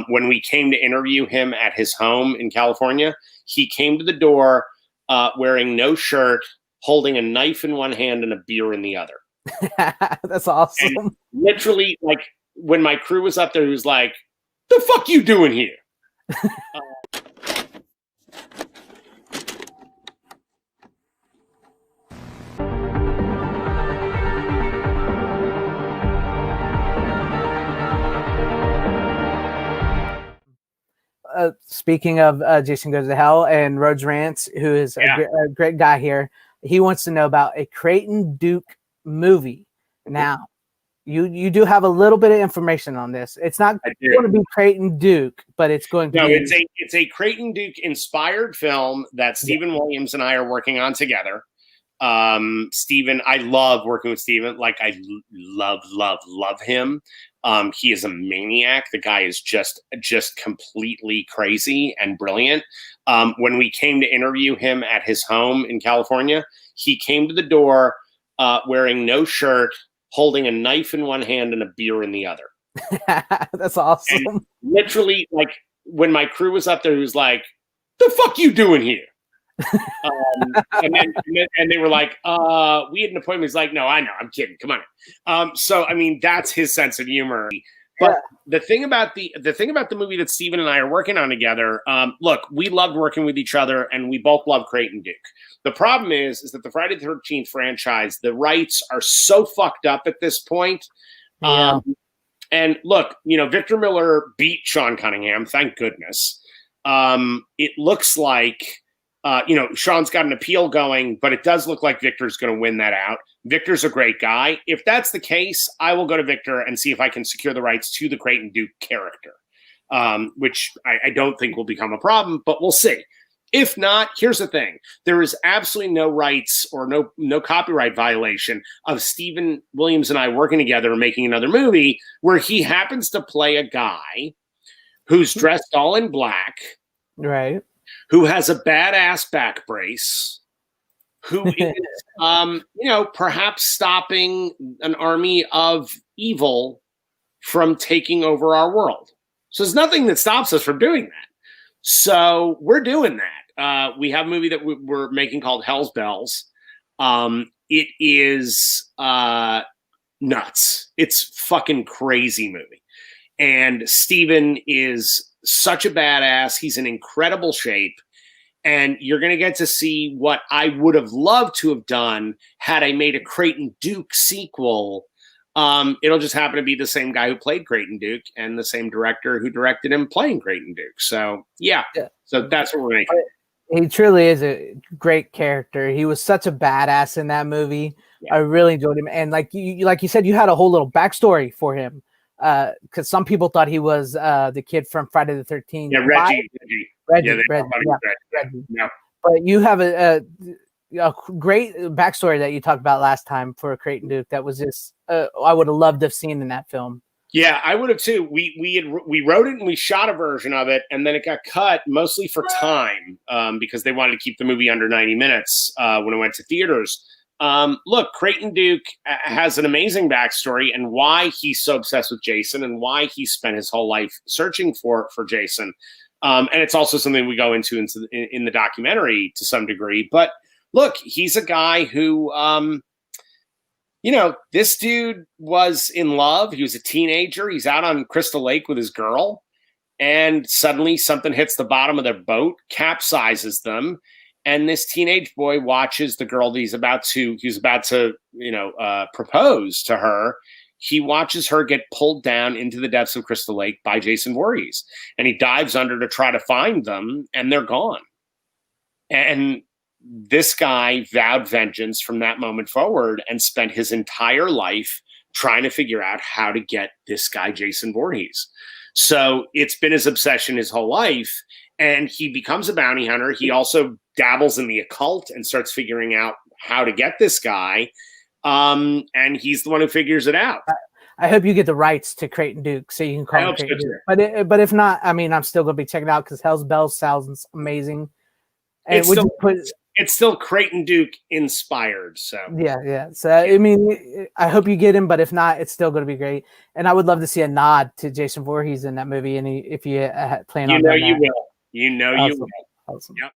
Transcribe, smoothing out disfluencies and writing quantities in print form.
When we came to interview him at his home in California, he came to the door wearing no shirt, holding a knife in one hand and a beer in the other. That's awesome. And literally, like, when my crew was up there, he was like, "The fuck you doing here?" Speaking of Jason Goes to Hell and Rhodes Rants, who is a great guy here, he wants to know about a Creighton Duke movie. Now, you do have a little bit of information on this. It's not going to be Creighton Duke, but it's going to be. It's a Creighton Duke inspired film that Stephen Williams and I are working on together. Stephen, I love working with Stephen. Like, I love him. He is a maniac. The guy is just completely crazy and brilliant. When we came to interview him at his home in California, he came to the door wearing no shirt, holding a knife in one hand and a beer in the other. That's awesome. And literally, like, when my crew was up there, he was like, "The fuck you doing here?" and they were like, "We had an appointment." He's like, "No, I know, I'm kidding. Come on." So I mean, that's his sense of humor. But the thing about the movie that Steven and I are working on together, look, we loved working with each other, and we both love Creighton Duke. The problem is that the Friday the 13th franchise, the rights are so fucked up at this point. And look, Victor Miller beat Sean Cunningham, thank goodness. It looks like, Sean's got an appeal going, but it does look like Victor's going to win that out. Victor's a great guy. If that's the case, I will go to Victor and see if I can secure the rights to the Creighton Duke character, which I don't think will become a problem, but we'll see. If not, here's the thing. There is absolutely no rights or no copyright violation of Stephen Williams and I working together and making another movie where he happens to play a guy who's dressed all in black. Right. Who has a badass back brace, who is, perhaps stopping an army of evil from taking over our world. So there's nothing that stops us from doing that. So we're doing that. We have a movie that we're making called Hell's Bells. It is nuts. It's fucking crazy movie. And Steven is such a badass. He's in incredible shape. And you're going to get to see what I would have loved to have done had I made a Creighton Duke sequel. It'll just happen to be the same guy who played Creighton Duke and the same director who directed him playing Creighton Duke. So, yeah. So that's what we're making. He truly is a great character. He was such a badass in that movie. Yeah. I really enjoyed him. And like you said, you had a whole little backstory for him. Because some people thought he was the kid from Friday the 13th. Yeah, Reggie. Reggie. Yeah. But you have a great backstory that you talked about last time for Creighton Duke. That was just I would have loved to have seen in that film. Yeah, I would have too. We wrote it and we shot a version of it, and then it got cut mostly for time because they wanted to keep the movie under 90 minutes when it went to theaters. Look, Creighton Duke has an amazing backstory and why he's so obsessed with Jason and why he spent his whole life searching for Jason. And it's also something we go into in the documentary to some degree. But look, he's a guy who, this dude was in love. He was a teenager. He's out on Crystal Lake with his girl. And suddenly something hits the bottom of their boat, capsizes them. And this teenage boy watches the girl that he's about to propose to her. He watches her get pulled down into the depths of Crystal Lake by Jason Voorhees. And he dives under to try to find them, and they're gone. And this guy vowed vengeance from that moment forward and spent his entire life trying to figure out how to get this guy, Jason Voorhees. So it's been his obsession his whole life. And he becomes a bounty hunter. He also dabbles in the occult and starts figuring out how to get this guy. And he's the one who figures it out. I hope you get the rights to Creighton Duke so you can call him Creighton Duke. But if not, I mean, I'm still going to be checking out because Hell's Bells sounds amazing. And it's still Creighton Duke inspired. So yeah. So I mean, I hope you get him, but if not, it's still going to be great. And I would love to see a nod to Jason Voorhees in that movie. And if you plan on you doing that. will, you Awesome. will. Awesome. Yep.